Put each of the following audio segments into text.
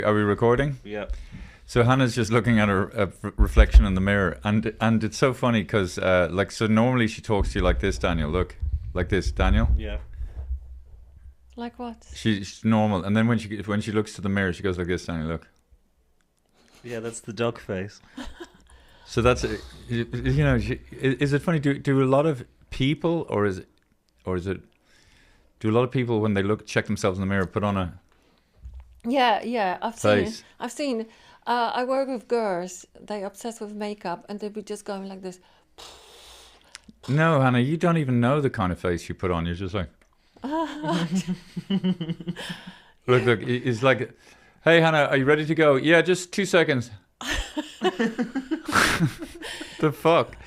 Are we recording? Yeah. So Hannah's just looking at her reflection in the mirror, and it's so funny because so normally she talks to you like this, Daniel. Look, like this, Daniel. Yeah. Like what? She's normal, and then when she looks to the mirror, she goes like this, Daniel. Look. Yeah, that's the duck face. So that's is it funny? Do a lot of people, or is it? Do a lot of people when they check themselves in the mirror put on a Yeah, I've face? seen. I've seen. I work with girls. They obsessed with makeup, and they be just going like this. No, Hannah, you don't even know the kind of face you put on. You're just like, look. It's like, hey, Hannah, are you ready to go? Yeah, just 2 seconds. The fuck?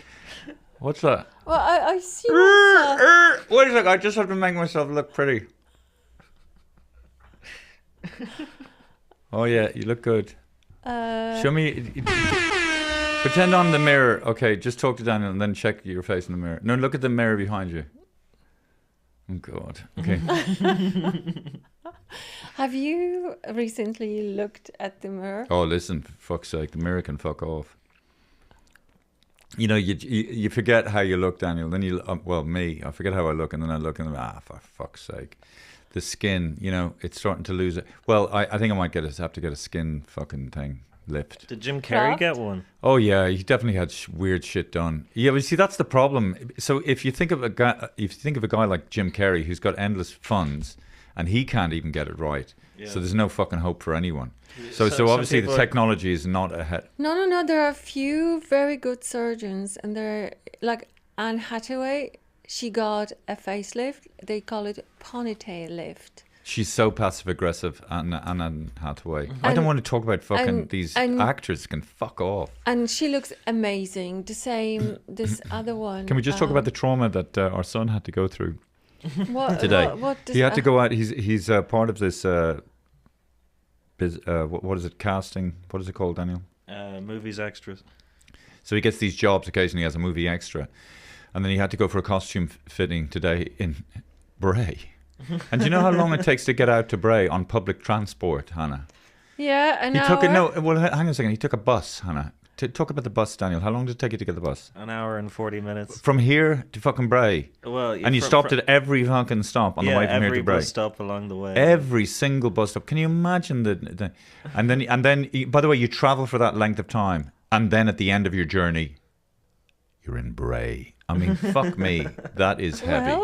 What's that? Well, I see myself. Wait a sec, I just have to make myself look pretty. Oh yeah, you look good. Show me. Pretend I'm the mirror. Okay, just talk to Daniel and then check your face in the mirror. No, look at the mirror behind you. Oh God. Okay. Have you recently looked at the mirror? Oh, listen, for fuck's sake, the mirror can fuck off. You know, you forget how you look, Daniel. Then I forget how I look, and then I look and for fuck's sake. The skin, it's starting to lose it. Well, I think I might have to get a skin fucking thing lift. Did Jim Carrey get one? Oh yeah, he definitely had weird shit done. Yeah, but see, that's the problem. So if you think of a guy like Jim Carrey who's got endless funds and he can't even get it right, so there's no fucking hope for anyone. So obviously the technology is not ahead. No. There are a few very good surgeons, and they're like Anne Hathaway. She got a facelift. They call it ponytail lift. She's so passive aggressive, Anne Hathaway. I don't want to talk about fucking these actors can fuck off. And she looks amazing. The same, this other one. Can we just talk about the trauma that our son had to go through today? What he had to go out. He's part of this. What is it? Casting. What is it called, Daniel? Movies extras. So he gets these jobs occasionally as a movie extra, and then he had to go for a costume fitting today in Bray. And do you know how long it takes to get out to Bray on public transport, Hannah? Yeah, an hour. Hang on a second. He took a bus, Hannah. Talk about the bus, Daniel. How long did it take you to get the bus? An hour and 40 minutes. From here to fucking Bray? Well, and you stopped at every fucking stop on the way from here to Bray? every bus stop along the way. Every single bus stop. Can you imagine the and then by the way, you travel for that length of time, and then at the end of your journey, you're in Bray. I mean, fuck me. That is heavy.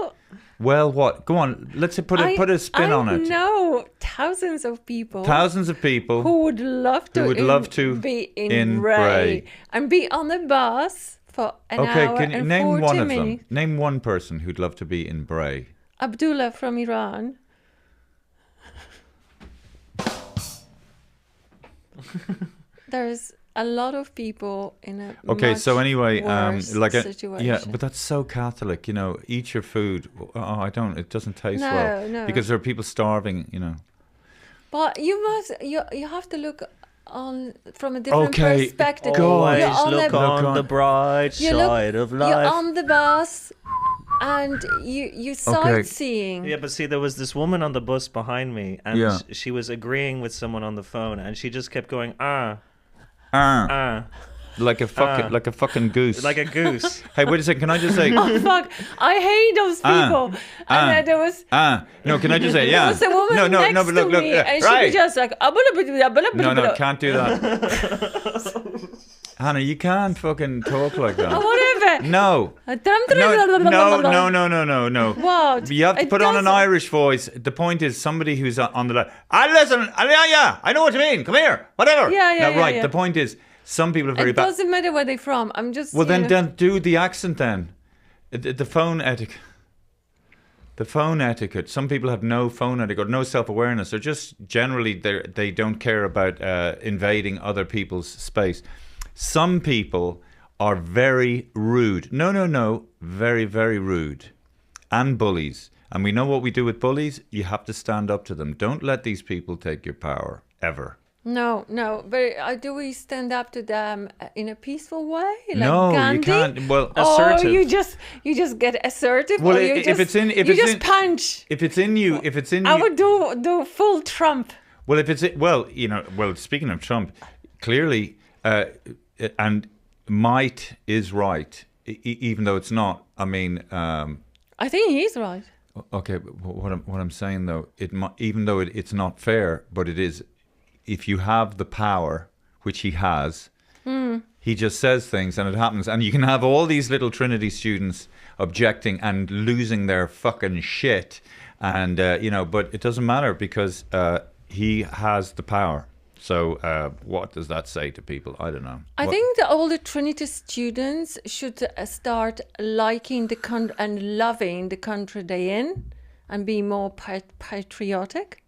Well, what? Go on. Let's put a spin on it. No, thousands of people who would love to be in Bray and be on the bus for an hour can you and name 40 one of minutes. them? Name one person who'd love to be in Bray. Abdullah from Iran. There's a lot of people in a so anyway, situation. Yeah, but that's so Catholic, eat your food. Oh, it doesn't taste well. No. Because there are people starving, But you have to look on from a different perspective. Always look on the bright side of life. You're on the bus and you sightseeing. Yeah, but see, there was this woman on the bus behind me, and she was agreeing with someone on the phone, and she just kept going, like a fucking goose. Like a goose. Hey, wait a second. Can I just say? Oh fuck! I hate those people. And then there was. No, can I just say? Yeah. There was a woman next but look, to me, and she was just like. No, can't do that. Hannah, you can't fucking talk like that. Whatever. No. No. What? You have to put on an Irish voice. The point is somebody who's on the left. Listen. Yeah. I know what you mean. Come here. Whatever. Yeah. Right. Yeah. The point is some people are very bad. It doesn't matter where they're from. I'm just. Well, then do the accent then. The phone etiquette. The phone etiquette. Some people have no phone etiquette, no self-awareness. They're just generally they don't care about invading other people's space. Some people are very rude. No. Very, very rude. And bullies. And we know what we do with bullies. You have to stand up to them. Don't let these people take your power. Ever. No. But do we stand up to them in a peaceful way? Like no, Gandhi? You can't. Well, assertive. Or you just get assertive. Well, or you just punch. If it's in you, I would do full Trump. Well, if it's speaking of Trump, clearly, and might is right, even though it's not. I mean, I think he's right. Okay, but what I'm saying though, even though it's not fair, but it is. If you have the power, which he has, he just says things and it happens, and you can have all these little Trinity students objecting and losing their fucking shit, and but it doesn't matter because he has the power. So what does that say to people? I don't know. I think that all the Trinity students should start liking the country and loving the country they're in and be more patriotic.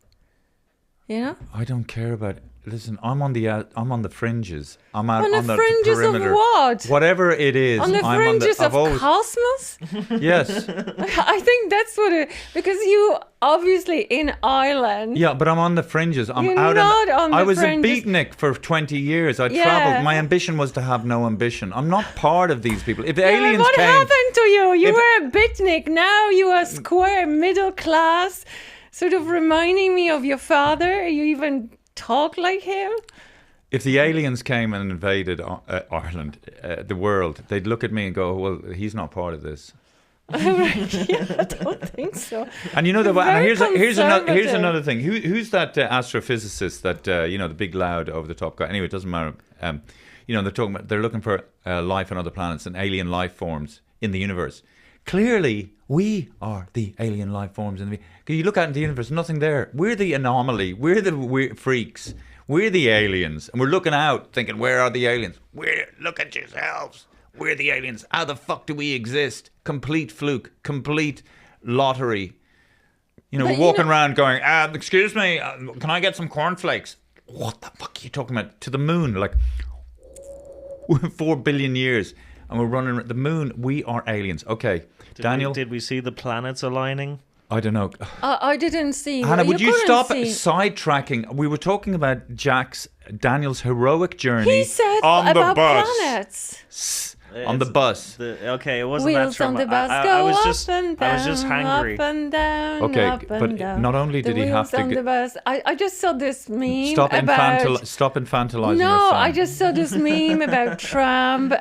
You know? I don't care about. Listen, I'm on the fringes. I'm out on the fringes perimeter. Of what? Whatever it is. On the fringes of cosmos? Yes. I think that's what it... Because you obviously in Ireland... Yeah, but I'm on the fringes. You're not on the I was fringes. a beatnik for 20 years. I traveled. My ambition was to have no ambition. I'm not part of these people. If aliens what came... happened to you? You were a beatnik. Now you are square, middle class, sort of reminding me of your father. You even... talk like him? If the aliens came and invaded Ireland, the world, they'd look at me and go, well, he's not part of this. Yeah, I don't think so. And you know, here's another thing. Who's that astrophysicist that, the big loud over the top guy? Anyway, it doesn't matter. They're looking for life on other planets and alien life forms in the universe. Clearly, we are the alien life forms in the. Because you look out in the universe, nothing there. We're the anomaly. We're the freaks. We're the aliens, and we're looking out, thinking, "Where are the aliens? Look at yourselves. We're the aliens. How the fuck do we exist? Complete fluke. Complete lottery. We're walking around going, "Excuse me, can I get some cornflakes?" What the fuck are you talking about? To the moon, like 4 billion years. And we're running the moon. We are aliens. Okay, Daniel. Did we see the planets aligning? I don't know. I didn't see. Hannah, would you stop sidetracking? We were talking about Daniel's heroic journey. He said on about the bus. planets. On the bus. Okay, it wasn't Wheels that on the trauma. bus go I was up just and hangry. up and down, Okay, up but and down. not only did the he have wheels to on the bus. I just saw this meme Stop about... infantilizing No, your son. I just saw this meme about Trump,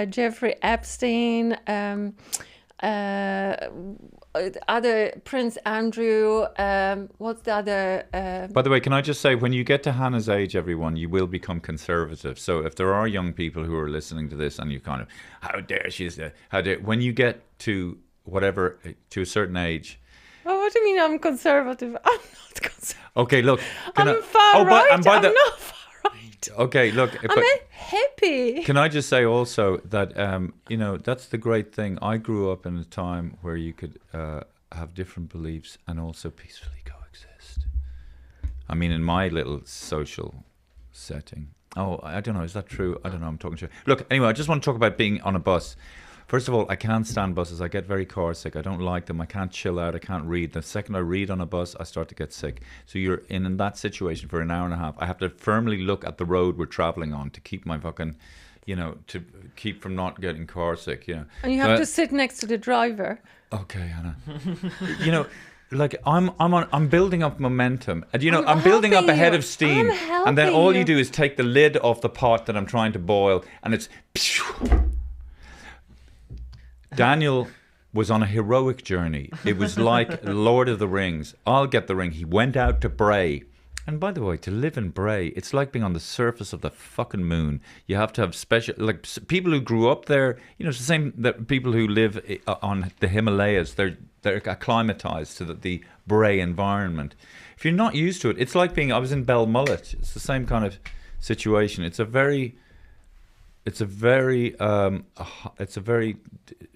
Jeffrey Epstein, other Prince Andrew. What's the other? By the way, can I just say, when you get to Hannah's age, everyone, you will become conservative. So if there are young people who are listening to this and you kind of, how dare she? When you get to whatever, to a certain age. Oh, what do you mean I'm conservative? I'm not conservative. Okay, look. I'm far right. I'm not far right. Okay, look. I'm a hippie. Can I just say also that, that's the great thing. I grew up in a time where you could have different beliefs and also peacefully coexist. I mean, in my little social setting. Oh, I don't know. Is that true? I don't know. I'm talking to you. Look, anyway, I just want to talk about being on a bus. First of all, I can't stand buses. I get very car sick. I don't like them. I can't chill out. I can't read. The second I read on a bus, I start to get sick. So you're in that situation for an hour and a half. I have to firmly look at the road we're traveling on to keep my fucking, to keep from not getting car sick. And you have to sit next to the driver. Okay, Hannah. Like I'm building up momentum, and I'm building up a head of steam, and then all you do is take the lid off the pot that I'm trying to boil, and it's. Daniel was on a heroic journey. It was like Lord of the Rings. I'll get the ring. He went out to Bray. And by the way, to live in Bray, it's like being on the surface of the fucking moon. You have to have special, like people who grew up there, it's the same that people who live on the Himalayas, they're acclimatized to the Bray environment. If you're not used to it, it's like I was in Belmullet. It's the same kind of situation. It's a very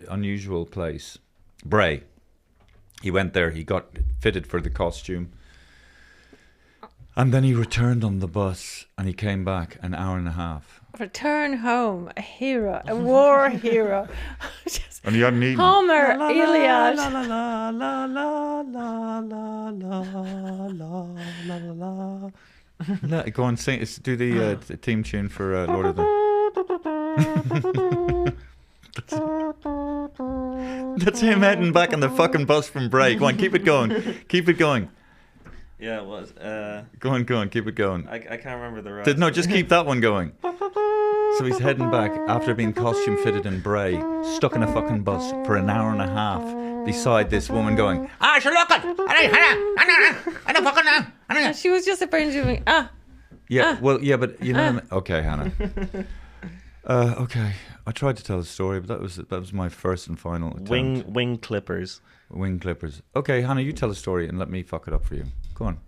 unusual place. Bray. He went there. He got fitted for the costume, and then he returned on the bus, and he came back an hour and a half. Return home, a hero, a war hero. And he hadn't eaten. Homer, Iliad. No, go on, sing. Do the theme tune for Lord of the. That's him heading back on the fucking bus from Bray. Go on, keep it going. Keep it going. Yeah, it was. Go on, keep it going. I can't remember the rest. No, just keep that one going. So he's heading back after being costume fitted in Bray, stuck in a fucking bus for an hour and a half beside this woman going, sure, look it! I don't fucking know. And she was just apparently doing, Yeah, well, yeah, but you know what I mean? Okay, Hannah. Okay, I tried to tell a story, but that was my first and final attempt. Wing clippers. Wing clippers. Okay, Hannah, you tell a story and let me fuck it up for you. Go on.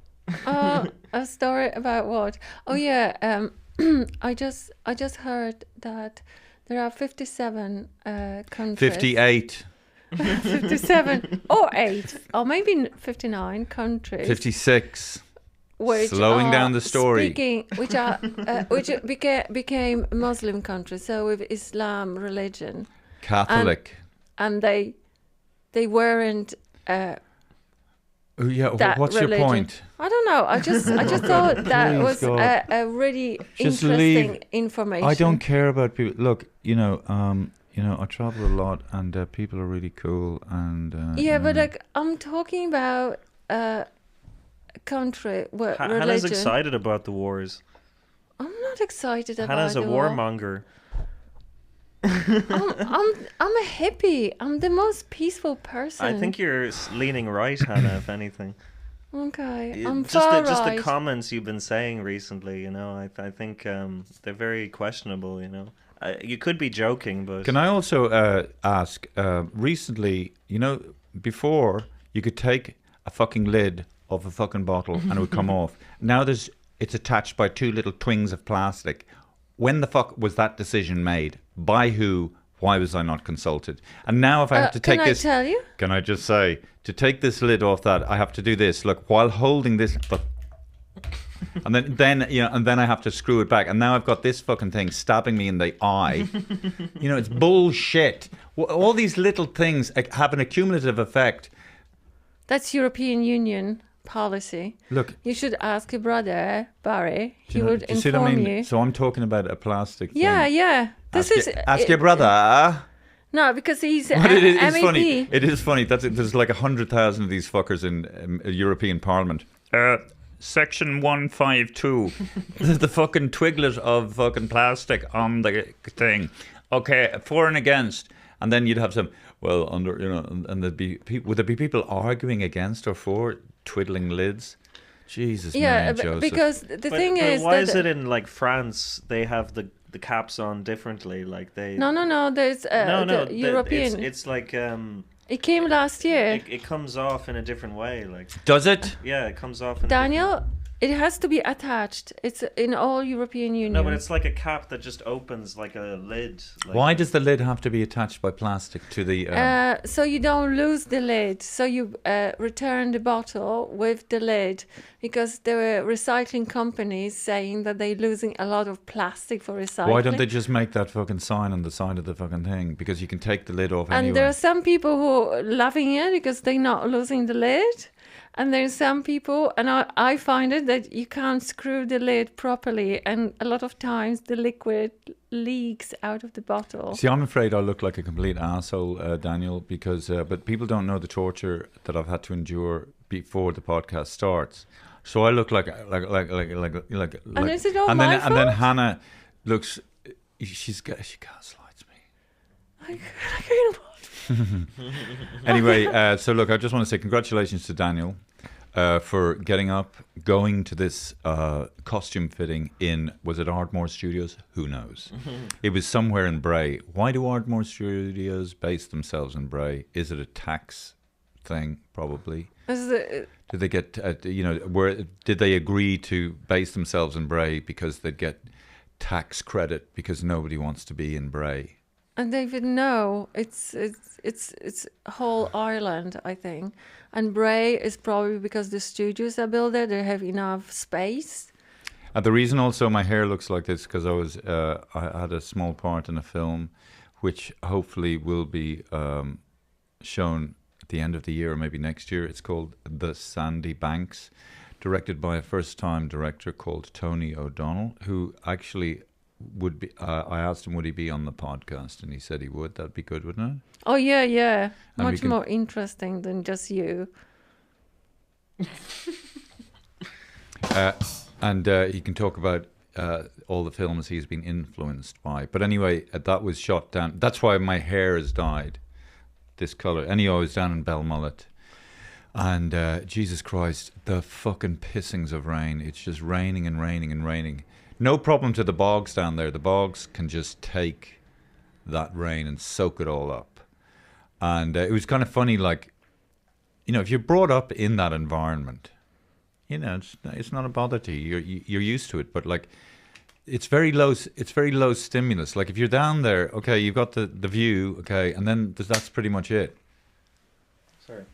A story about what? Oh yeah, I just heard that there are 57 countries. 58. 57 or 8 or maybe 59 countries. 56. Which Slowing are down the story. Which became Muslim countries, so with Islam religion. Catholic. And they weren't. What's religion. your point? I don't know. I just thought that Please, was God. a really Just interesting leave. information. I don't care about people. Look, I travel a lot, and people are really cool, and yeah, but like I'm talking about a country where religion. Hannah's excited about the wars. I'm not excited about Hannah's a the war. warmonger. I'm a hippie. I'm the most peaceful person. I think you're leaning right, Hannah, if anything. Okay, I'm just far just right. the comments you've been saying recently, I think they're very questionable, You could be joking, but... Can I also ask, recently, before you could take a fucking lid off a fucking bottle and it would come off. Now it's attached by two little twings of plastic. When the fuck was that decision made? By who? Why was I not consulted? And now if I have to take this... Can I tell you? Can I just say, to take this lid off that, I have to do this. Look, while holding this... And then I have to screw it back. And now I've got this fucking thing stabbing me in the eye. It's bullshit. All these little things have an accumulative effect. That's European Union policy. Look, you should ask your brother Barry. He do would you see what I inform mean? you. So I'm talking about a plastic thing. Yeah. Ask your brother. No, because he's it's MEP. funny. It is funny. There's like 100,000 of these fuckers in European Parliament. Section 152. The fucking twiglet of fucking plastic on the thing. Okay, for and against. And then you'd have some, and there'd be would there be people arguing against or for twiddling lids? Jesus, yeah, Joseph. because the thing but is why that is it in like France they have the caps on differently? Like they no. There's the European. It's like it came last year. It comes off in a different way. Like does it? Yeah, it comes off. In Daniel, it has to be attached. It's in all European Union. No, but it's like a cap that just opens like a lid. Like, why does the lid have to be attached by plastic to the... so you don't lose the lid. So you return the bottle with the lid, because there were recycling companies saying that they're losing a lot of plastic for recycling. Why don't they just make that fucking sign on the side of the fucking thing? Because you can take the lid off and anyway. there are some people who are loving it because they're not losing the lid. And there's some people, and I find it that you can't screw the lid properly, and a lot of times the liquid leaks out of the bottle. See, I'm afraid I look like a complete asshole, Daniel, because but people don't know the torture that I've had to endure before the podcast starts. So I look like. And is it all my fault? And then Hannah looks. She gaslights me. Anyway, so look, I just want to say congratulations to Daniel for getting up, going to this costume fitting in, was it Ardmore Studios? Who knows? It was somewhere in Bray. Why do Ardmore Studios base themselves in Bray? Is it a tax thing? Probably. Did they get, did they agree to base themselves in Bray because they'd get tax credit because nobody wants to be in Bray? And David, no, it's whole Ireland, I think. And Bray is probably because the studios are built there; they have enough space. The reason also my hair looks like this because I had a small part in a film, which hopefully will be shown at the end of the year or maybe next year. It's called The Sandy Banks, directed by a first-time director called Tony O'Donnell, who actually would be. I asked him would he be on the podcast, and he said he would. That'd be good, wouldn't it? Oh yeah, And much more interesting than just you. And he can talk about all the films he's been influenced by. But anyway, that was shot down. That's why my hair is dyed this colour. Anyhow, I was down in Belmullet. And Jesus Christ, the fucking pissings of rain. It's just raining and raining and raining. No problem to the bogs down there. The bogs can just take that rain and soak it all up. And it was kind of funny, like, you know, if you're brought up in that environment, you know, it's not a bother to you. You're used to it. But like, it's very low stimulus. Like if you're down there, okay, you've got the view, okay, and then that's pretty much it. Sorry.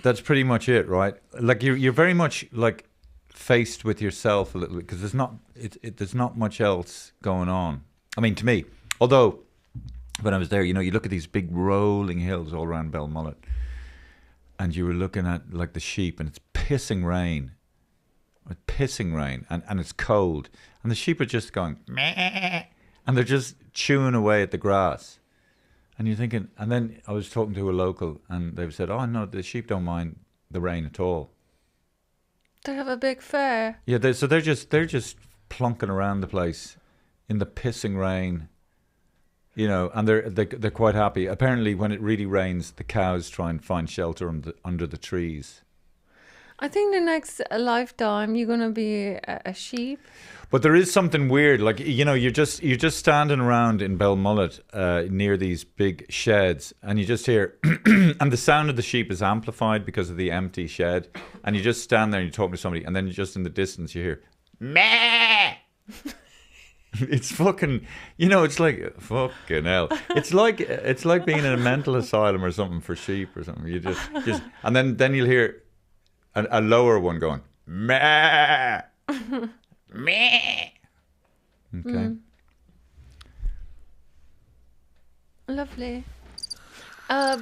That's pretty much it, right? Like you're very much like faced with yourself a little bit because there's not much else going on. I mean, to me, although when I was there, you know, you look at these big rolling hills all around Belmullet, and you were looking at like the sheep, and it's pissing rain, and it's cold, and the sheep are just going meh, and they're just chewing away at the grass. And you're thinking, and then I was talking to a local, and they said, "Oh no, the sheep don't mind the rain at all. They have a big fair." Yeah, they're just plonking around the place in the pissing rain, you know, and they're quite happy. Apparently, when it really rains, the cows try and find shelter under the trees. I think the next lifetime you're gonna be a sheep. But there is something weird, like, you know, you're just standing around in Belmullet near these big sheds, and you just hear, and the sound of the sheep is amplified because of the empty shed, and you just stand there and you're talking to somebody, and then just in the distance you hear, meh. It's fucking, you know, it's like fucking hell. It's like being in a mental asylum or something for sheep or something. You just, and then you'll hear a lower one going, meh. Meh. Okay. Lovely. But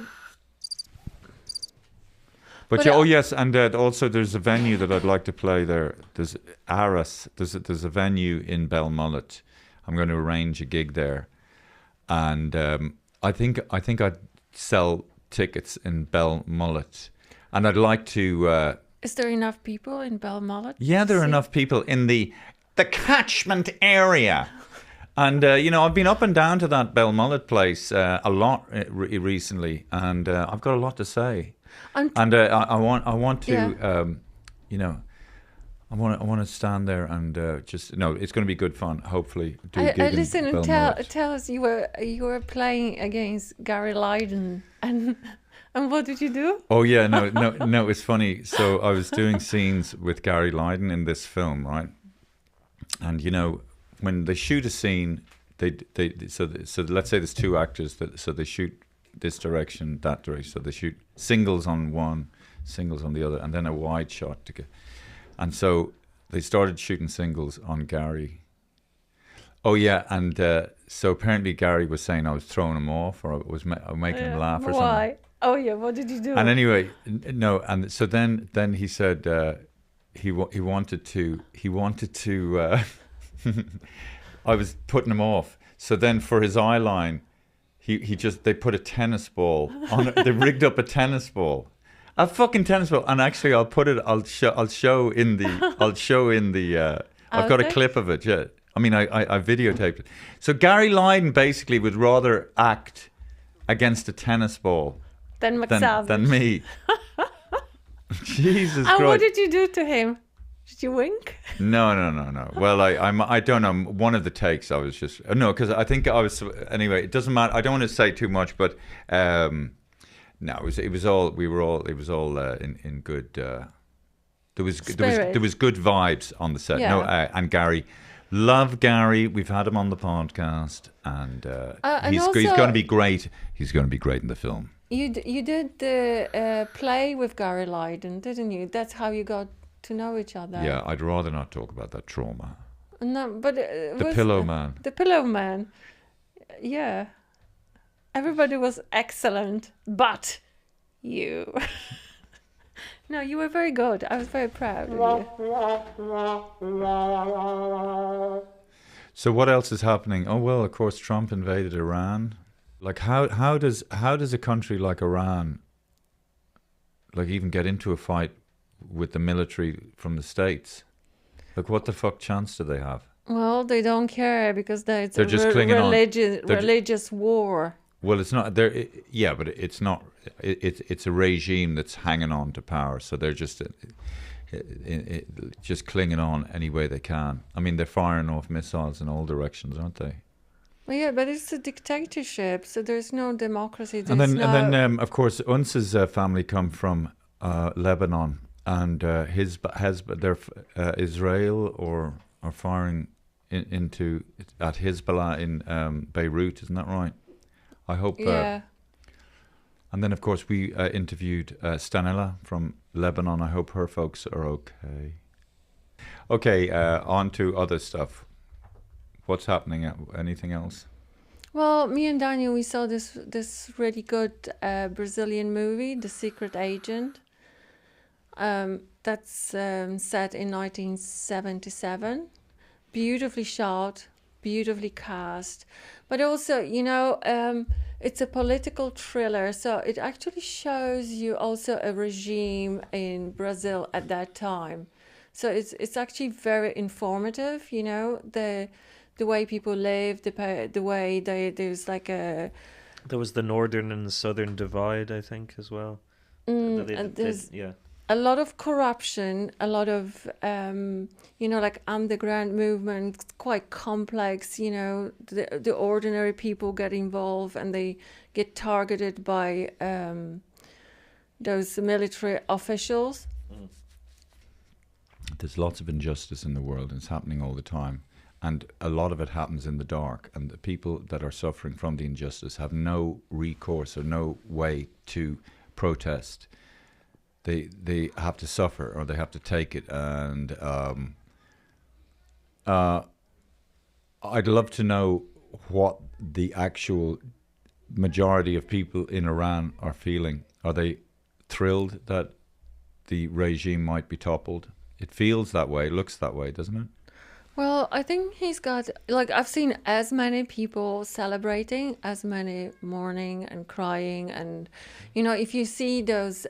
yeah, oh yes, and also there's a venue that I'd like to play there. There's Aras. There's a venue in Belmullet. I'm going to arrange a gig there, and I think I'd sell tickets in Belmullet, and I'd like to. Is there enough people in Belmullet? Yeah, there are enough people in the catchment area. And, you know, I've been up and down to that Belmullet place a lot recently, and I've got a lot to say. I want to, Yeah. you know, I want to stand there and it's going to be good fun. Hopefully, do a gig in Listen and Belmullet. tell us you were playing against Gary Lydon and what did you do? Oh yeah, no, it's funny. So I was doing scenes with Gary Lydon in this film, right? And you know, when they shoot a scene, so let's say there's two actors, so they shoot this direction, that direction. So they shoot singles on one, singles on the other, and then a wide shot to get. And so they started shooting singles on Gary. Oh yeah, and so apparently Gary was saying I was throwing him off, or I was making him laugh or something. Why? Oh yeah, what did you do? And anyway, no, and so then he said he wanted to I was putting him off. So then for his eye line, they put a tennis ball on it. They rigged up a tennis ball. A fucking tennis ball. And actually I'll show in the I've got a clip of it, yeah. I mean I videotaped it. So Gary Lydon basically would rather act against a tennis ball than McSavage. than me. Jesus Christ. And what did you do to him? Did you wink? No. Well, I don't know. One of the takes, I was just no, because I think I was anyway. It doesn't matter. I don't want to say too much, but no, it was all in good. There was good vibes on the set. Yeah. No, and Gary, love Gary. We've had him on the podcast, and he's going to be great. He's going to be great in the film. You did the play with Gary Lydon, didn't you? That's how you got to know each other. Yeah, I'd rather not talk about that trauma. No, but The Pillow Man. The Pillow Man. Yeah. Everybody was excellent, but you. No, you were very good. I was very proud of you. So what else is happening? Oh well, of course, Trump invaded Iran. Like how does a country like Iran like even get into a fight with the military from the States. Like, what the fuck chance do they have? Well, they don't care because it's They're just clinging on. religious war. Well, it's not. Yeah, but it's not. It's a regime that's hanging on to power, so they're just clinging on any way they can. I mean, they're firing off missiles in all directions, aren't they? Well, yeah, but it's a dictatorship, so there's no democracy. And then, of course, Unsa's family come from Lebanon, and Israel are firing into at Hezbollah in Beirut, isn't that right? I hope. Yeah. And then, of course, we interviewed Stanilla from Lebanon. I hope her folks are okay. Okay, on to other stuff. What's happening? Anything else? Well, me and Daniel, we saw this really good Brazilian movie, The Secret Agent. That's set in 1977. Beautifully shot, beautifully cast. But also, it's a political thriller, so it actually shows you also a regime in Brazil at that time. So it's actually very informative, the way people live, the way there's like a... There was the northern and southern divide, I think, as well. And there's a lot of corruption, a lot of, like underground movement, quite complex, the ordinary people get involved and they get targeted by those military officials. There's lots of injustice in the world, and it's happening all the time. And a lot of it happens in the dark, and the people that are suffering from the injustice have no recourse or no way to protest. They have to suffer, or they have to take it. And I'd love to know what the actual majority of people in Iran are feeling. Are they thrilled that the regime might be toppled? It feels that way, looks that way, doesn't it? Well, I think he's got, I've seen as many people celebrating, as many mourning and crying. And, if you see those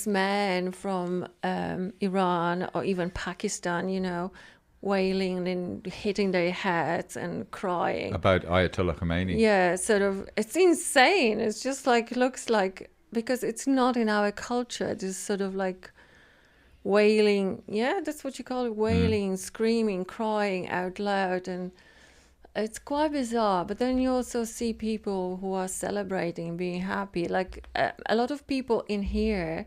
men from Iran or even Pakistan, wailing and hitting their heads and crying. About Ayatollah Khomeini. Yeah, sort of, it's insane. It's just looks like, because it's not in our culture, this sort of wailing, that's what you call it, wailing, screaming, crying out loud, and it's quite bizarre. But then you also see people who are celebrating, being happy. A lot of people in here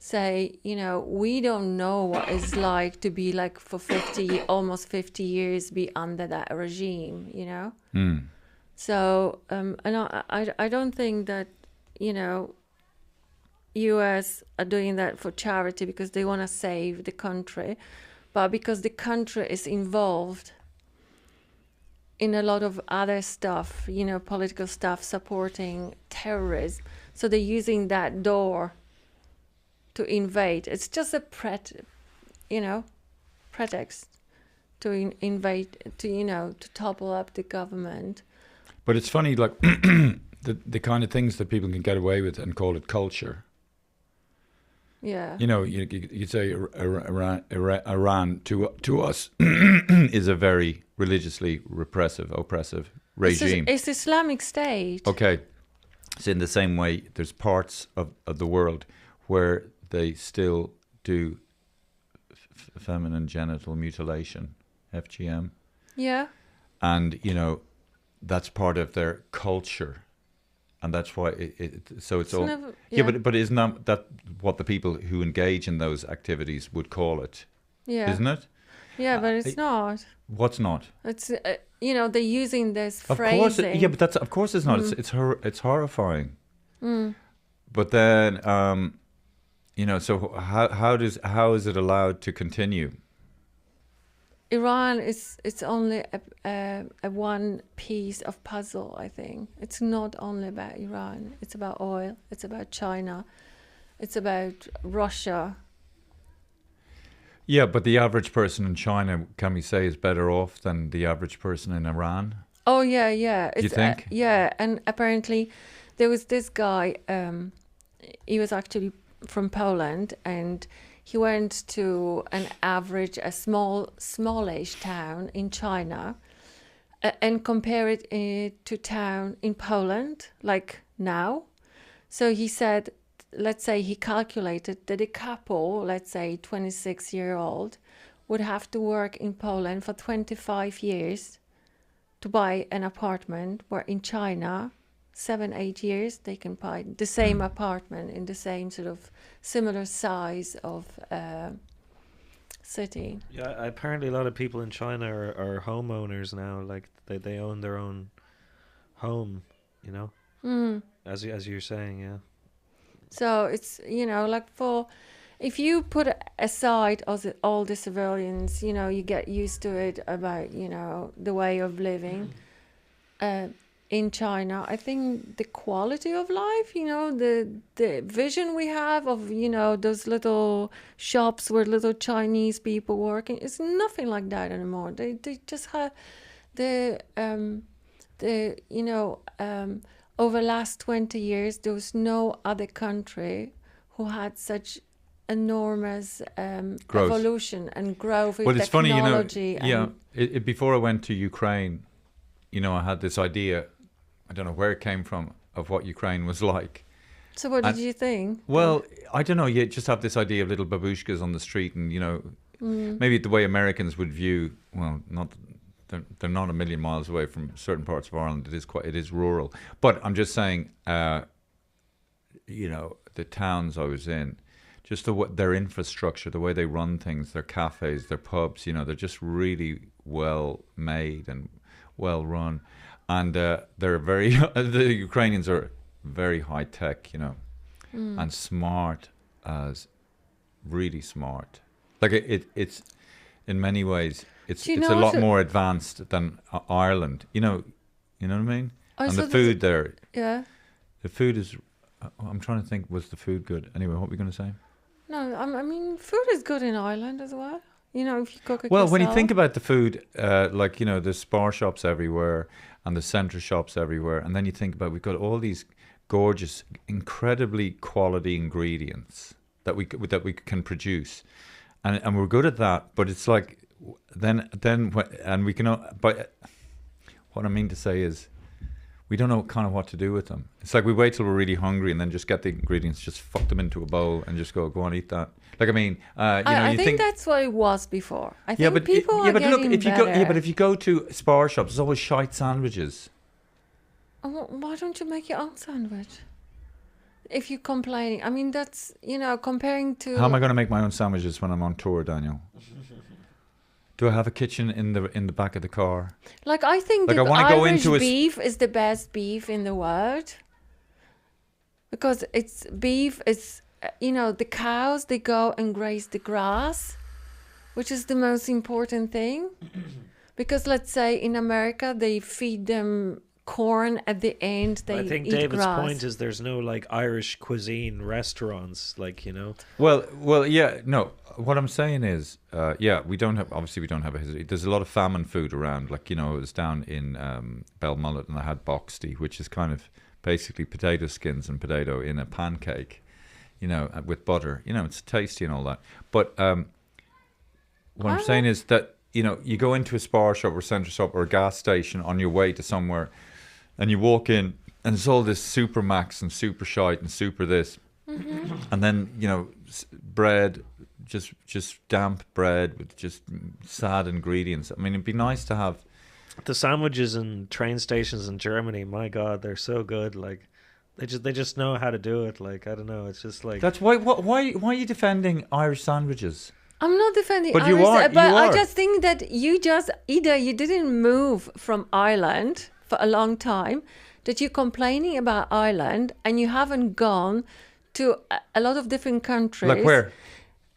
say, we don't know what it's like to be for almost 50 years be under that regime, So, and I don't think that, US are doing that for charity because they want to save the country, but because the country is involved in a lot of other stuff, political stuff, supporting terrorism. So they're using that door to invade. It's just a pretext to invade, to topple up the government. But it's funny, the kind of things that people can get away with and call it culture. Yeah. You say Iran to us is a very religiously oppressive regime. It's Islamic State. Okay. So in the same way, there's parts of the world where they still do feminine genital mutilation, FGM. Yeah. And, that's part of their culture. And that's why it's all... Never, but isn't that what the people who engage in those activities would call it? Yeah. Isn't it? Yeah, but it's not. What's not? It's, they're using this phrasing. Of course, but of course it's not. It's horrifying. But then, so how is it allowed to continue? Iran it's only a one piece of puzzle, I think. It's not only about Iran. It's about oil. It's about China. It's about Russia. Yeah, but the average person in China, can we say, is better off than the average person in Iran? Oh, yeah. You think? Yeah, and apparently there was this guy, he was actually from Poland, and he went to a smallish town in China, and compare it to town in Poland, like now. So he said, let's say he calculated that a couple, let's say 26-year-old, would have to work in Poland for 25 years to buy an apartment, where in China, 7-8 years, they can buy the same apartment in the same sort of similar size of city. Yeah, apparently a lot of people in China are homeowners now. Like they own their own home, you know. As you're saying, yeah. So it's, like if you put aside all the civilians, you get used to it about, the way of living in China. I think the quality of life, the vision we have of, those little shops where little Chinese people working, is nothing like that anymore. They just have over the last 20 years, there was no other country who had such enormous evolution and growth with technology. Funny, before I went to Ukraine, I had this idea, I don't know where it came from, of what Ukraine was like. So what did you think? Well, I don't know, you just have this idea of little babushkas on the street, and, maybe the way Americans would view, well, not... They're not a million miles away from certain parts of Ireland. It is rural. But I'm just saying, the towns I was in, just their infrastructure, the way they run things, their cafes, their pubs, they're just really well made and well run. And they're very, the Ukrainians are very high tech, and smart, really smart. Like it's in many ways, it's a lot more advanced than Ireland. You know what I mean? And the food there. Yeah. The food is. I'm trying to think. Was the food good? Anyway, what were we going to say? No, I mean, food is good in Ireland as well. If you cook it well, yourself. When you think about the food, there's spar shops everywhere and the centre shops everywhere, and then you think about, we've got all these gorgeous, incredibly quality ingredients that we can produce, and we're good at that. But it's like then we can. But what I mean to say is, we don't know kind of what to do with them. It's like we wait till we're really hungry and then just get the ingredients, just fuck them into a bowl and just go on, eat that. Like, I mean, I think that's what it was before. I think people are getting better. But if you go to spar shops, there's always shite sandwiches. Why don't you make your own sandwich? If you're complaining, I mean, that's, comparing to... How am I going to make my own sandwiches when I'm on tour, Daniel? Do I have a kitchen in the back of the car? Like, I think that Irish beef is the best beef in the world. Because beef is, the cows, they go and graze the grass, which is the most important thing. Because let's say in America, they feed them corn at the end, they eat grass. I think David's point is there's no like Irish cuisine restaurants, Well, yeah, no. What I'm saying is, we don't have a history. There's a lot of famine food around. Like, I was down in Belmullet and I had boxty, which is kind of basically potato skins and potato in a pancake, with butter. It's tasty and all that. But what I'm saying is that, you go into a spar shop or centre shop or a gas station on your way to somewhere, and you walk in and it's all this super max and super shite and super this. Mm-hmm. And then, bread, just damp bread with just sad ingredients. I mean, it'd be nice to have... The sandwiches in train stations in Germany, my God, they're so good. Like, they just know how to do it. Like, I don't know, it's just like... That's why are you defending Irish sandwiches? I'm not defending but Irish, you are. But I just think that either you didn't move from Ireland for a long time, that you're complaining about Ireland and you haven't gone to a lot of different countries. Like where?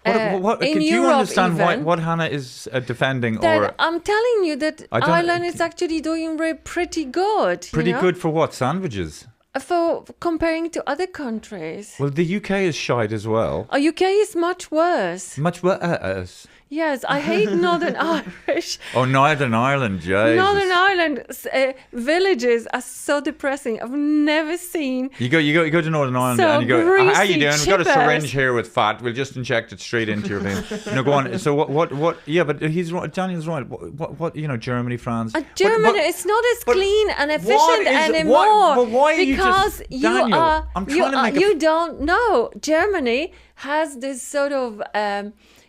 In do you Europe understand what Hannah is defending? Or I'm telling you that Ireland is actually doing pretty good. Pretty good for what? Sandwiches? For comparing to other countries. Well, the UK is shite as well. UK is much worse. Much worse. Yes, I hate Northern Irish. Oh, Northern Ireland, Jesus. Northern Ireland villages are so depressing. I've never seen. You go to Northern Ireland So and you go, how are you doing? We've got a greasy syringe here with fat. We'll just inject it straight into your vein. No, go on. So what? Yeah, but he's right. Daniel's right. What? Germany, France. Germany, it's not as clean and efficient what is- anymore. but why are you because just- you Daniel, are. I'm trying to make a you don't know. Germany has this sort of.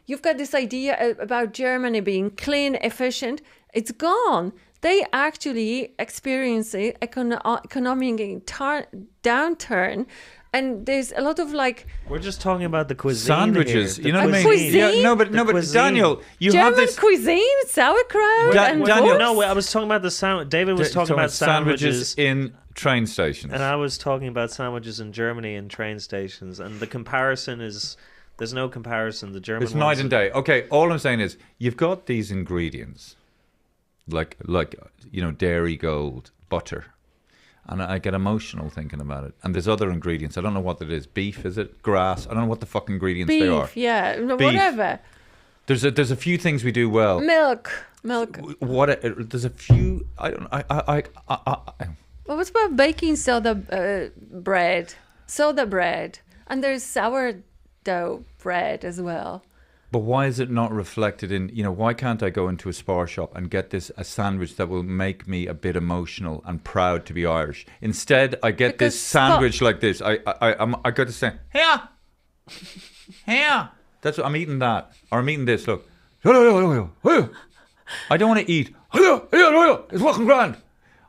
You've got this idea about Germany being clean, efficient. It's gone. They actually experience economic downturn, and there's a lot of like We're just talking about the cuisine. sandwiches. Here. You know what I mean? cuisine? Yeah, no, but cuisine. Daniel, you German have this. cuisine, sauerkraut, and Daniel- wurst. No, I was talking about the sound. David was talking about sandwiches, in train stations. and I was talking about sandwiches in Germany in train stations. And the comparison is there's no comparison. The German It's night and day. Okay, all I'm saying is you've got these ingredients, like dairy gold, butter, and I get emotional thinking about it. And there's other ingredients. I don't know what it is. Beef, is it? Grass. I don't know what the fuck ingredients they are. beef, yeah, no, Beef. whatever. There's a few things we do well. Milk. There's a few. I don't. I Well, what's about baking soda bread? Soda bread. And there's sourdough bread as well. But why is it not reflected in, why can't I go into a spar shop and get a sandwich that will make me a bit emotional and proud to be Irish? Instead, I get Because this sandwich like this. I got to say, here. That's what I'm eating that. Or I'm eating this, look. I don't want to eat, it's fucking grand.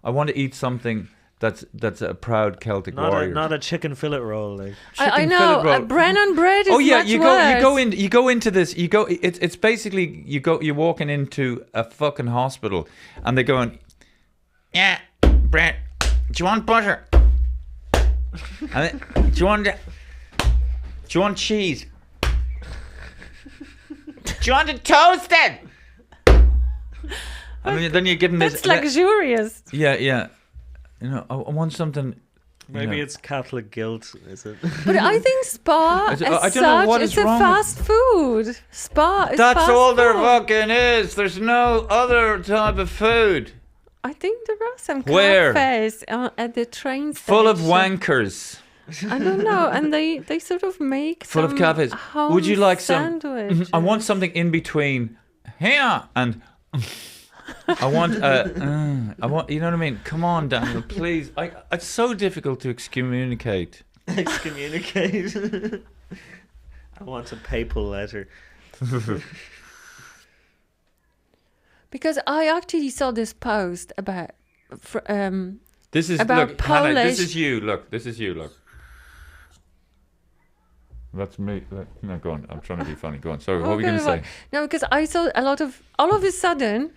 I want to eat something that's a proud Celtic warrior. Not a chicken fillet roll. Like. I Chicken know. fillet roll. Brennan bread is Oh yeah, much you worse. go into this. It's basically you're walking into a fucking hospital, and they're going, yeah, Brett, do you want butter? And then, do you want cheese? Do you want it toasted? And then you're getting this. That's luxurious. Yeah. I want something. Maybe it's Catholic guilt, is it? But I think spa as I don't know such what is is a wrong fast food. Spa is That's fast all there food. fucking is. There's no other type of food. I think there are some Where? cafes at the train station. Full of wankers. I don't know, and they sort of make Full of some cafes. home Would you like sandwich. I want something in between here and I want you know what I mean? Come on, Daniel, please. It's so difficult to excommunicate. Excommunicate. I want a papal letter. Because I actually saw this post about This is about look, Hannah, Polish. this is you. Look. That's me. No, go on. I'm trying to be funny. Go on. Sorry, what were you going to say? No, because I saw a lot of all of a sudden.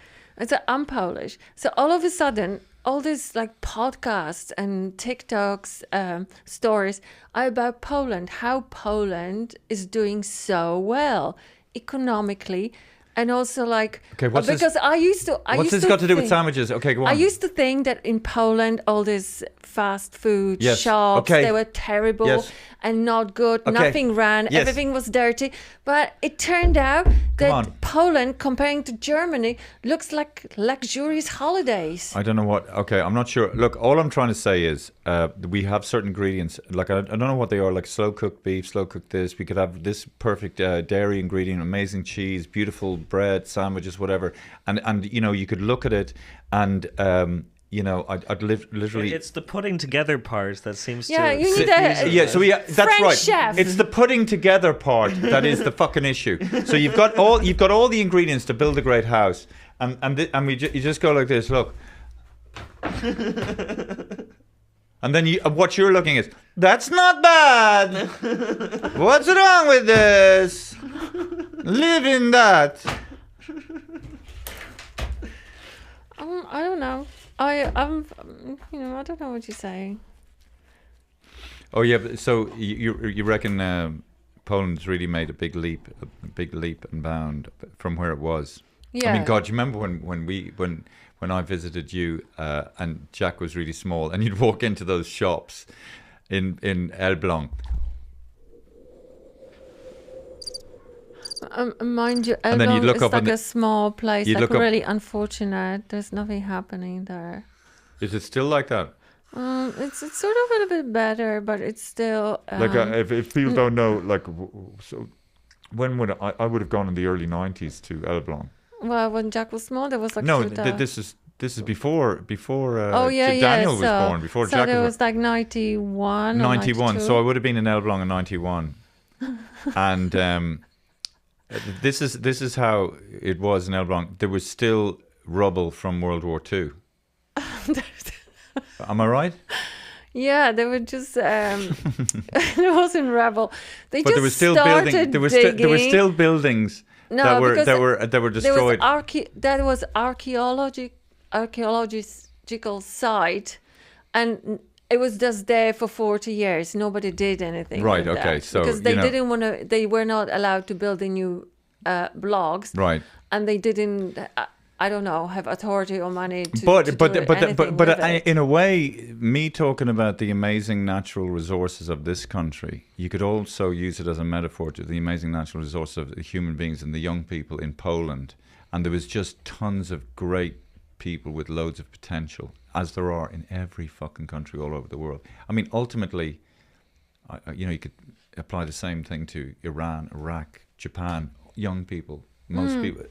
I'm Polish, so all of a sudden, all these like podcasts and TikToks, stories are about Poland. How Poland is doing so well economically, and also like Okay, what's because this? What's this got to do with sandwiches? Okay, go on. I used to think that in Poland, all these fast food Yes, shops, okay. they were terrible Yes. and not good. Okay, Nothing ran. yes. Everything was dirty. But it turned out that on. Poland, comparing to Germany, looks like luxurious holidays. I don't know what. Okay, I'm not sure. Look, all I'm trying to say is we have certain ingredients. Like I don't know what they are. Like slow cooked beef, slow cooked this. We could have this perfect dairy ingredient, amazing cheese, beautiful bread, sandwiches, whatever. And you could look at it and I'd literally. It's the putting together part that seems Yeah, to. you need a- Yeah, so that's French right. chef. It's the putting together part that is the fucking issue. So you've got all the ingredients to build a great house, and you just go like this. Look, and then what you're looking is that's not bad. What's wrong with this? Live in that. I don't know. I don't know what you're saying. Oh yeah, so you reckon Poland's really made a big leap and bound from where it was? Yeah. I mean, God, you remember when I visited you and Jack was really small, and you'd walk into those shops in Elbląg. Mind you, And then you Elbląg look is up like and a small place, you like look up- really unfortunate. There's nothing happening there. Is it still like that? It's sort of a little bit better, but it's still if people don't know, so when would I would have gone in the early 90s to Elbląg. well, when Jack was small, there was like No, 2000. this is before Oh yeah, Daniel yeah. was born, before so Jack there was was like 91. 91. Or So I would have been in Elbląg in 91. And this is how it was in Elbląg. There was still rubble from World War II. Am I right? yeah, they were just. It wasn't rebel. They But just there was still started building. There were digging. still buildings No, that were because that were there destroyed. was archaeological site, and it was just there for 40 years. Nobody did anything. Right, with okay, that so, because they you know- didn't want to. They were not allowed to build the new blocks, Right. and they didn't. I don't know, have authority or money to. But to but do but anything but with it. in a way, me talking about the amazing natural resources of this country, you could also use it as a metaphor to the amazing natural resources of the human beings and the young people in Poland. And there was just tons of great people with loads of potential, as there are in every fucking country all over the world. I mean, ultimately, you could apply the same thing to Iran, Iraq, Japan, young people, most people,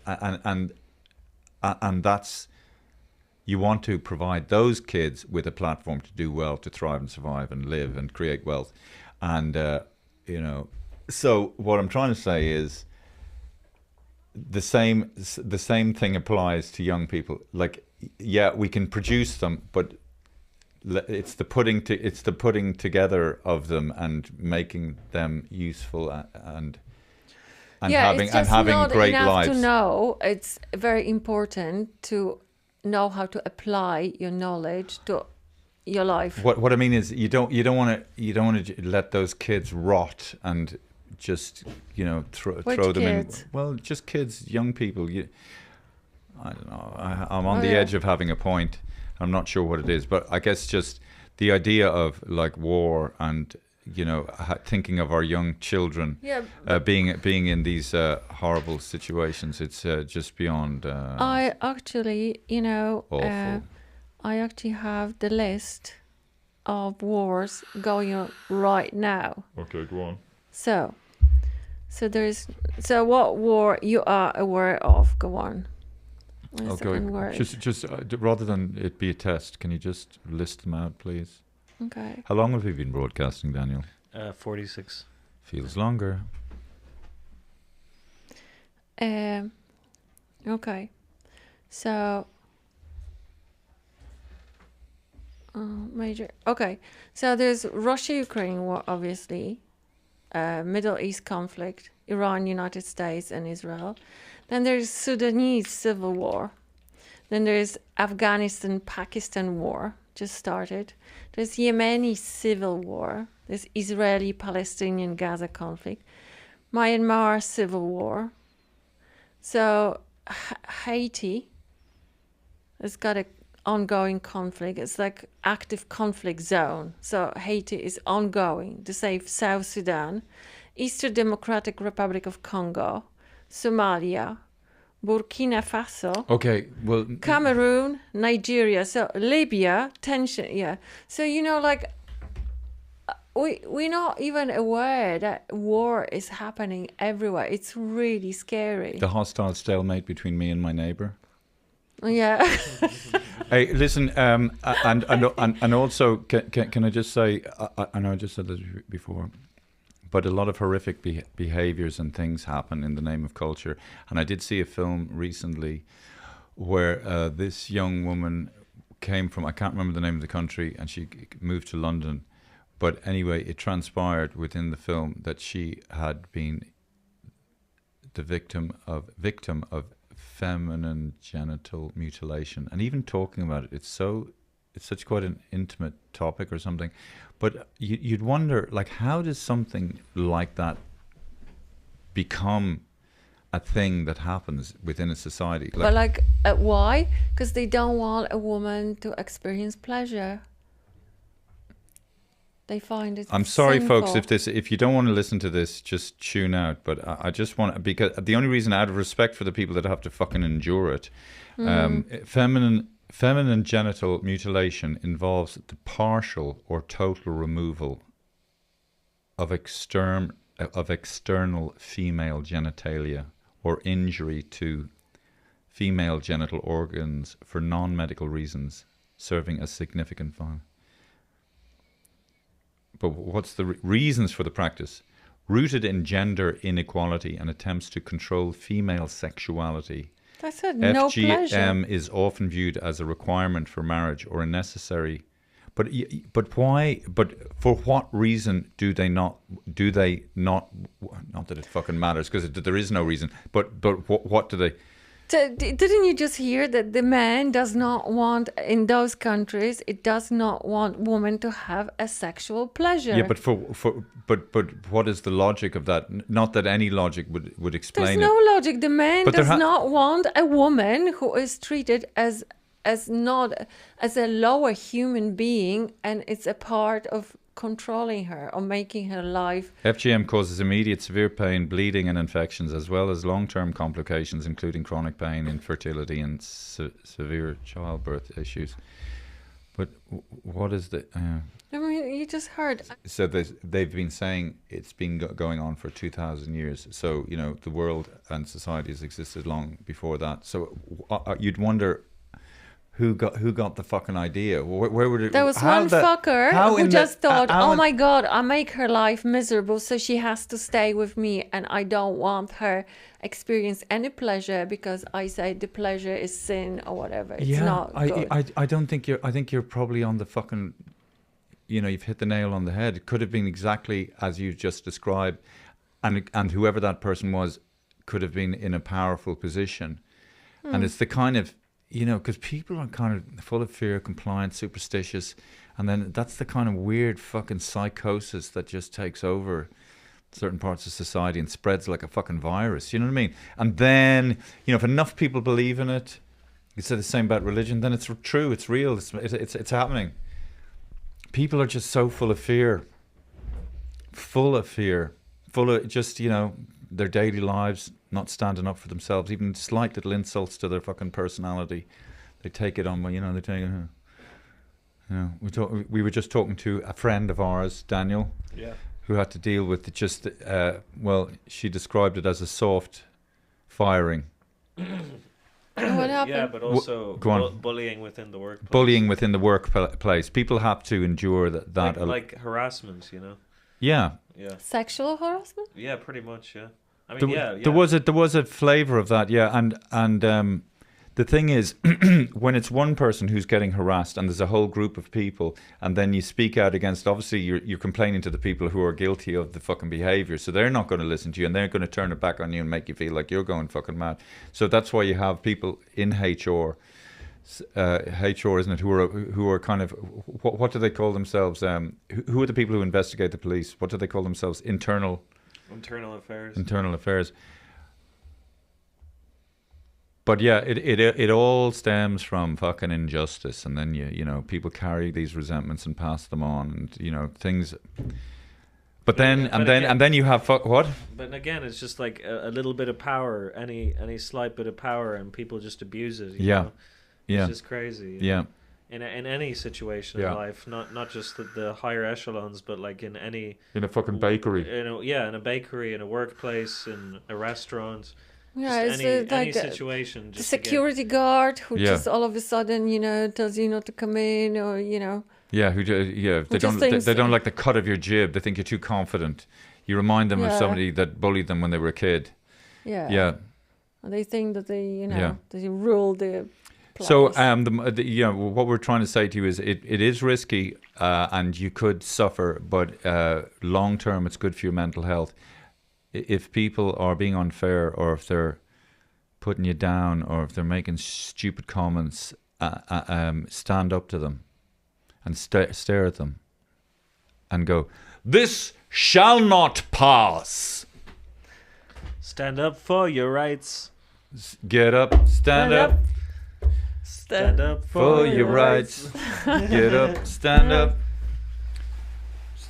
and that's, you want to provide those kids with a platform to do well, to thrive and survive and live and create wealth. And so what I'm trying to say is the same thing applies to young people. Like, yeah, we can produce them, but it's the putting together of them and making them useful and having not great enough lives. to know. It's very important to know how to apply your knowledge to your life. What I mean is, you don't want to let those kids rot and just throw them kids? in. Well, just kids, young people. I don't know. I'm on the edge of having a point. I'm not sure what it is, but I guess just the idea of like war and thinking of our young children being in these horrible situations. It's just beyond. I actually, awful. I actually have the list of wars going on right now. Okay, go on. So what war you are aware of? Go on. One second word. Just rather than it be a test, can you just list them out, please? Okay. How long have we been broadcasting, Daniel? 46. Feels longer. Okay. So major. Okay. So there's Russia-Ukraine war, obviously. Middle East conflict, Iran, United States, and Israel. Then there's Sudanese civil war. Then there's Afghanistan-Pakistan war, just started. There's Yemeni civil war. There's Israeli-Palestinian Gaza conflict. Myanmar civil war. So Haiti has got an ongoing conflict. It's like active conflict zone. So Haiti is ongoing. The same South Sudan, Eastern Democratic Republic of Congo, Somalia, Burkina Faso. Okay, well, Cameroon, Nigeria, so Libya, tension, yeah. So we're not even aware that war is happening everywhere. It's really scary. the hostile stalemate between me and my neighbor. Yeah. Hey, listen, and also, can I just say, I know I just said this before, but a lot of horrific behaviors and things happen in the name of culture. And I did see a film recently where this young woman came from, I can't remember the name of the country, and she moved to London. But anyway, it transpired within the film that she had been the victim of feminine genital mutilation. And even talking about it, it's such quite an intimate topic or something. But you'd wonder, like, how does something like that become a thing that happens within a society? But why? Because they don't want a woman to experience pleasure. They find it. I'm sorry, folks, sinful. if you don't want to listen to this, just tune out. But I just want, because the only reason, out of respect for the people that have to fucking endure it, feminine genital mutilation involves the partial or total removal of external female genitalia or injury to female genital organs for non-medical reasons, serving as significant violence. But what's the reasons for the practice? Rooted in gender inequality and attempts to control female sexuality. I said no pleasure. FGM is often viewed as a requirement for marriage or a necessary. But why? But for what reason do they not? Not that it fucking matters, because there is no reason. But what do they? Didn't you just hear that the man does not want, in those countries, it does not want women to have a sexual pleasure? Yeah, but what is the logic of that? Not that any logic would explain There's it. no logic. The man does not want a woman who is treated as a lower human being, and it's a part of controlling her or making her life. FGM causes immediate severe pain, bleeding and infections, as well as long-term complications, including chronic pain, infertility and severe childbirth issues. But what is the... I mean, you just heard. So they've been saying it's been going on for 2,000 years. So, you know, the world and society has existed long before that. So you'd wonder... Who got the fucking idea? Where would it? There was one fucker who just thought, "Oh my God, I make her life miserable, so she has to stay with me, and I don't want her experience any pleasure because I say the pleasure is sin or whatever. It's not good." I don't think you're. I think you're probably on the fucking. You know, you've hit the nail on the head. It could have been exactly as you just described, and whoever that person was could have been in a powerful position, and it's the kind of. You know, because people are kind of full of fear, compliant, superstitious, and then that's the kind of weird fucking psychosis that just takes over certain parts of society and spreads like a fucking virus. You know what I mean? And then, you know, if enough people believe in it, you say the same about religion, then it's true, it's real, it's happening. People are just so full of fear, full of just, you know, their daily lives, not standing up for themselves, even slight little insults to their fucking personality, they take it on. You know, they take it. You know, we were just talking to a friend of ours, Daniel, who had to deal with just. Well, she described it as a soft firing. What happened? Yeah, but also bullying within the workplace. Bullying within the workplace. People have to endure that. Like harassment, you know. Yeah. Yeah. Sexual harassment? Yeah, pretty much. Yeah. I mean, there was a flavour of that, yeah, and the thing is, when it's one person who's getting harassed and there's a whole group of people, and then you speak out against, obviously you're complaining to the people who are guilty of the fucking behaviour, so they're not going to listen to you, and they're going to turn it back on you and make you feel like you're going fucking mad. So that's why you have people in HR, isn't it, who are kind of, what do they call themselves? Who are the people who investigate the police? What do they call themselves? Internal affairs. But yeah, it all stems from fucking injustice, and then you know people carry these resentments and pass them on, and you know things. But then you have what? But again, it's just like a little bit of power, any slight bit of power, and people just abuse it. You know? It's just crazy. Yeah. In any situation in life, not just the higher echelons, but like in a fucking bakery. In a bakery, in a workplace, in a restaurant. Yeah, it's any situation. The security guard who just all of a sudden, you know, tells you not to come in, or you know. Yeah, they don't like the cut of your jib. They think you're too confident. You remind them of somebody that bullied them when they were a kid. Yeah. Yeah. And they think that they rule the place. So, you know, what we're trying to say to you is it is risky, and you could suffer, but long term, it's good for your mental health. If people are being unfair, or if they're putting you down, or if they're making stupid comments, stand up to them and stare at them and go, "This shall not pass." Stand up for your rights. Get up, stand up. Stand up for your rights. Get up, stand up.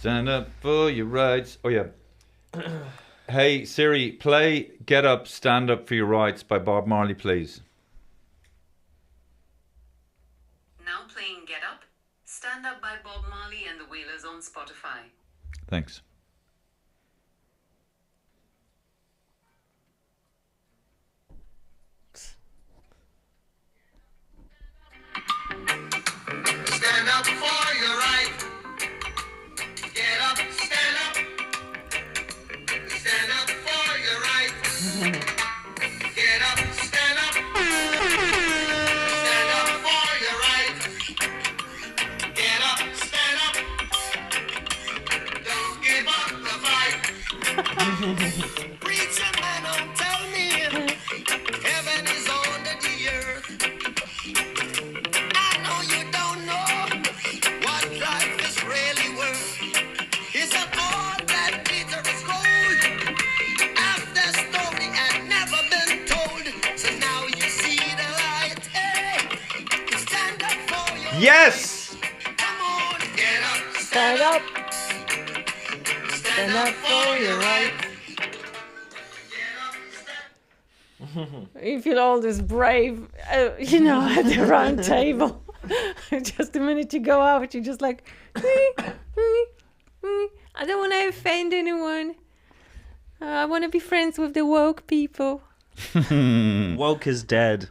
Stand up for your rights. Oh, yeah. Hey, Siri, play Get Up, Stand Up for Your Rights by Bob Marley, please. Now playing Get Up, Stand Up by Bob Marley and the Wailers on Spotify. Thanks. Stand up for your right. Get up, stand up. Stand up for your right. Get up, stand up. Stand up for your right. Get up, stand up. Don't give up the fight. Preacher man, don't tell me heaven is under the earth. I know you don't know what life is really worth. Is it all that Peter is gold? After story had never been told. So now you see the light. Hey, stand up for your Yes! Come on, get up, Stand up. Stand up for your right. You feel all this brave, at the round table. Just the minute you go out, you're just like, I don't want to offend anyone. I want to be friends with the woke people. Woke is dead.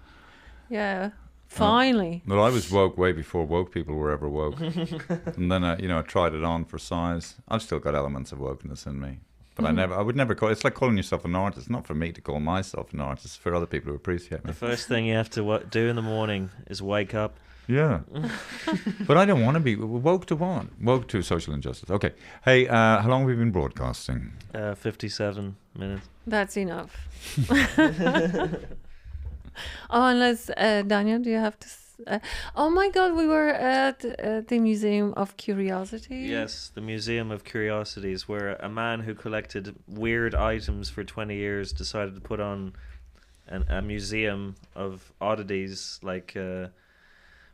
Yeah, finally. Well, I was woke way before woke people were ever woke. And then, I tried it on for size. I've still got elements of wokeness in me. But I would never call, it's like calling yourself an artist. It's not for me to call myself an artist. It's for other people who appreciate me. The first thing you have to do in the morning is wake up. Yeah. But I don't want to be woke to what? Woke to social injustice. Okay. Hey, how long have we been broadcasting? 57 minutes. That's enough. Unless, Daniel, do you have to... oh my God, we were at the Museum of Curiosity. Yes, the Museum of Curiosities, where a man who collected weird items for 20 years decided to put on a museum of oddities, like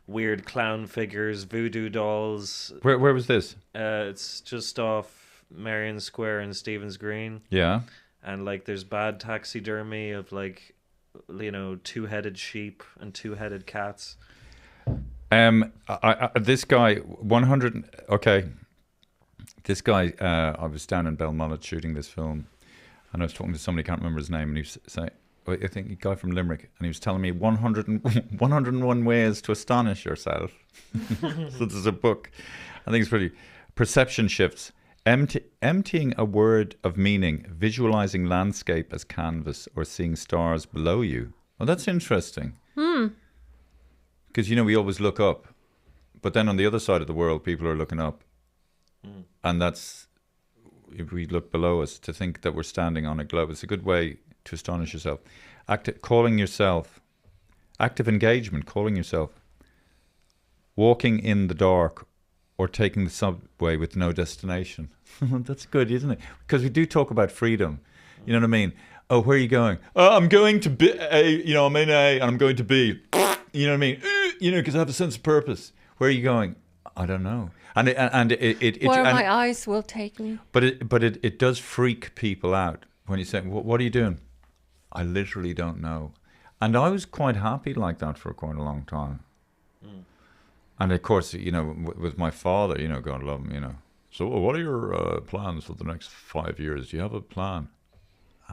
weird clown figures, voodoo dolls. Where was this? It's just off Marion Square in Stephen's Green. Yeah. And like there's bad taxidermy of like, two-headed sheep and two-headed cats. This guy, 100. Okay, this guy. I was down in Belmullet shooting this film, and I was talking to somebody, can't remember his name, and he was saying, I think a guy from Limerick, and he was telling me 101 ways to astonish yourself. So there's a book. I think it's pretty. Perception shifts. Emptying a word of meaning, visualizing landscape as canvas, or seeing stars below you. Well, that's interesting. Because, we always look up. But then on the other side of the world, people are looking up. And that's, if we look below us, to think that we're standing on a globe. It's a good way to astonish yourself. Calling yourself. Active engagement, calling yourself. Walking in the dark or taking the subway with no destination. That's good, isn't it? Because we do talk about freedom. You know what I mean? Oh, where are you going? Oh, I'm going to B. I'm in A and I'm going to B. You know what I mean? Because I have a sense of purpose. Where are you going? I don't know. And my eyes will take me. But it does freak people out when you say, "What are you doing?" I literally don't know. And I was quite happy like that for quite a long time. And of course, with my father, God love him, So what are your plans for the next 5 years? Do you have a plan?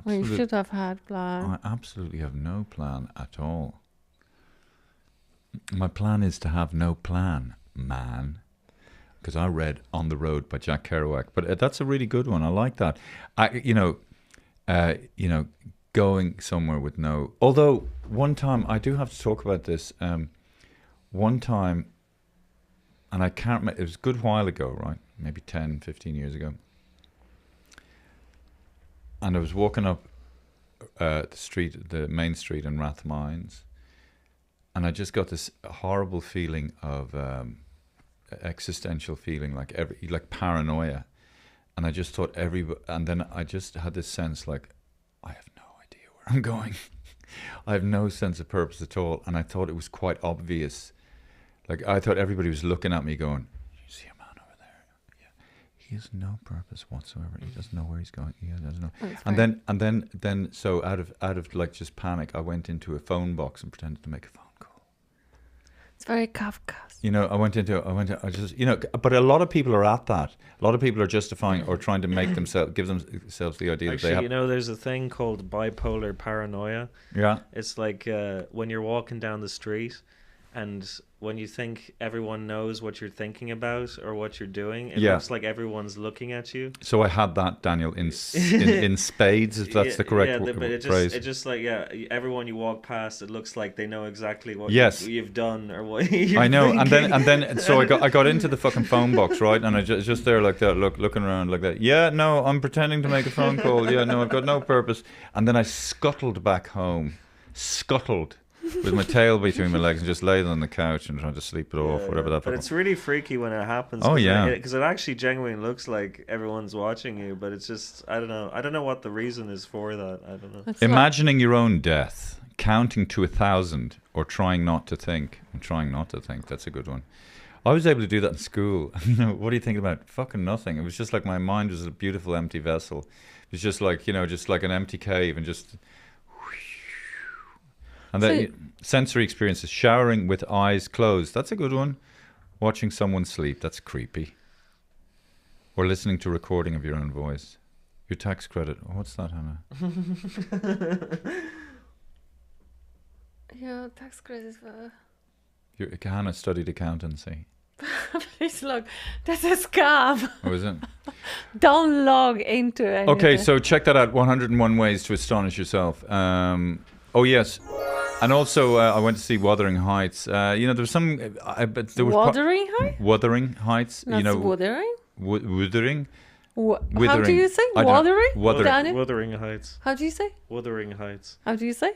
Well, you should have had plan. I absolutely have no plan at all. My plan is to have no plan, man. Because I read On the Road by Jack Kerouac. But that's a really good one. I like that. Going somewhere with no... Although, one time, I do have to talk about this. One time... And I can't remember, it was a good while ago, right? Maybe 10, 15 years ago. And I was walking up the main street in Rathmines. And I just got this horrible feeling of existential feeling, like paranoia. And I just thought and then I just had this sense like, I have no idea where I'm going. I have no sense of purpose at all. And I thought it was quite obvious. Like, I thought everybody was looking at me going, you see a man over there? Yeah. He has no purpose whatsoever. He doesn't know where he's going. He doesn't know. That's And right. then, so out of like just panic, I went into a phone box and pretended to make a phone call. It's very Kafka's. You know, I just, you know, but a lot of people are at that. A lot of people are justifying or trying to make themselves, give themselves the idea that Actually, they have. you know, there's a thing called bipolar paranoia. Yeah. It's like when you're walking down the street and when you think everyone knows what you're thinking about or what you're doing, it Yeah. looks like everyone's looking at you. So I had that, Daniel, in spades, if that's the correct but it phrase. just like, everyone you walk past, it looks like they know exactly what Yes. you've done or what you're I know, thinking. and then, so I got into the fucking phone box, right, and I just there like that, looking around like that. Yeah, no, I'm pretending to make a phone call. Yeah, no, I've got no purpose. And then I scuttled back home, with my tail between my legs and just laid on the couch and trying to sleep it off, whatever that. But it's really freaky when it happens. Oh, yeah. Because it actually genuinely looks like everyone's watching you, but it's just, I don't know what the reason is for that. I don't know. It's like- Imagining your own death, counting to 1,000, or trying not to think. That's a good one. I was able to do that in school. You know, what are you thinking about? Fucking nothing. It was just like my mind was a beautiful empty vessel. It was just like, you know, just like an empty cave and just. And then sensory experiences, showering with eyes closed. That's a good one. Watching someone sleep. That's creepy. Or listening to a recording of your own voice. Your tax credit. What's that, Hannah? Yeah, tax credits for... Hannah studied accountancy. Please look, that's a scam. Oh, is it? Don't log into it. Okay, so check that out. 101 Ways to Astonish Yourself. Oh, yes. And also, I went to see Wuthering Heights. You know, there was some... but there was Wuthering Heights? Wuthering Heights. Not you know, Wuthering? Wuthering? How Withering. do you say? I don't know. Wuthering? Wuthering. Daniel? Wuthering Heights. How do you say? Wuthering Heights. How do you say?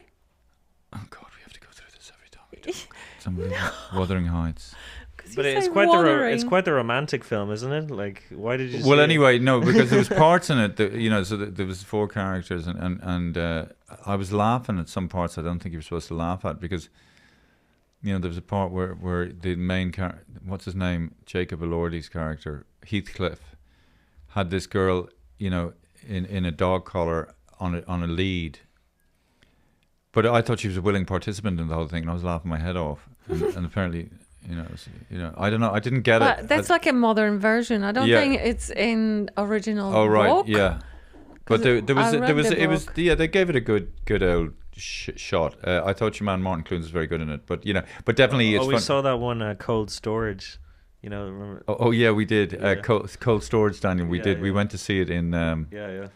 Oh, God, we have to go through this every time we talk. It's unbelievable. Wuthering Heights. 'Cause But you it's say quite wuthering. it's quite the romantic film, isn't it? Like, why did you? Well, say it? anyway, no, because there was parts in it that, you know, so there was 4 characters, and I was laughing at some parts I don't think you were supposed to laugh at, because, you know, there was a part where the main character, what's his name, Jacob Elordi's character, Heathcliff, had this girl, you know, in a dog collar on a lead, but I thought she was a willing participant in the whole thing, and I was laughing my head off, and apparently. You know, I don't know. I didn't get it. That's like a modern version. I don't Yeah. think it's in original Oh right, book. yeah. But there was I read the it was book. yeah, they gave it a good old shot. I thought your man Martin Clunes was very good in it, but you know, but definitely it's we fun. saw that one, Cold Storage. You know, remember? Oh yeah, we did. Yeah. Cold Storage, Daniel. We Yeah, did. We yeah. went to see it in Yeah.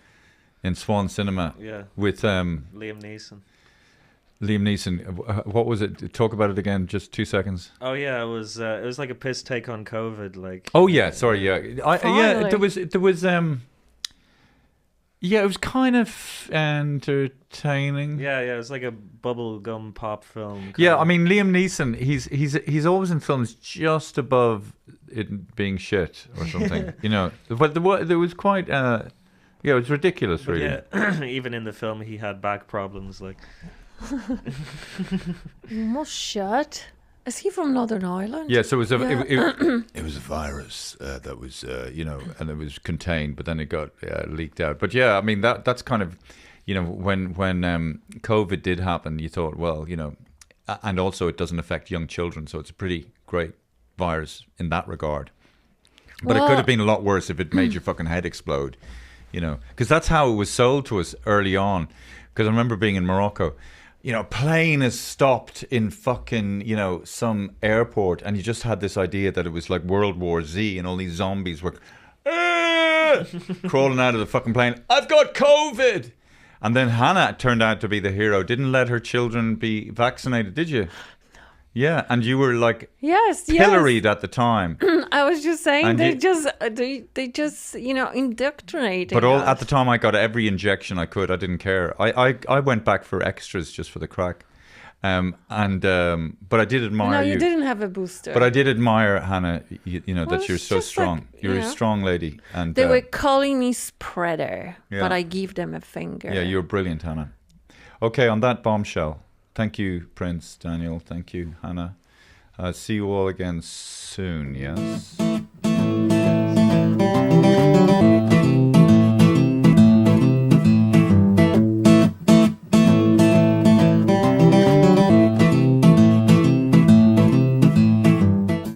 Swan Cinema Yeah. with Liam Neeson. Liam Neeson. What was it? Talk about it again. Just 2 seconds. Oh yeah, it was like a piss take on COVID. Like. Oh yeah, sorry. Yeah, yeah. Finally. There was. Yeah, it was kind of entertaining. Yeah, it was like a bubblegum pop film. Yeah, I mean Liam Neeson, he's always in films just above it being shit or something, you know. But there was quite, yeah, it was ridiculous, But really. yeah, even in the film, he had back problems. Like, You must shut. Is he from Northern Ireland? Yeah, so it was Yeah. it was a virus that was you know, and it was contained, but then it got leaked out. But yeah, I mean that's kind of, you know, when COVID did happen, you thought, well, you know, and also it doesn't affect young children, so it's a pretty great virus in that regard. But it Well- could have been a lot worse if it made your fucking head explode, you know, because that's how it was sold to us early on. Because I remember being in Morocco, you know, plane is stopped in fucking, you know, some airport, and you just had this idea that it was like World War Z, and all these zombies were crawling out of the fucking plane. I've got COVID. And then Hannah turned out to be the hero. Didn't let her children be vaccinated, did you? Yeah, and you were like Yes, pilloried at the time. I was just saying And they you- just you know indoctrinating. But all us. at the time, I got every injection I could. I didn't care. I went back for extras just for the crack. But I did admire No, you. you didn't have a booster. But I did admire Hannah. You know Well, that you're it's so just strong. like, You're you a know. strong lady, and They were calling me spreader, Yeah. but I give them a finger. yeah, you're brilliant, Hannah. Okay, on that bombshell, thank you, Prince Daniel. Thank you, Hannah. See you all again soon. Yes.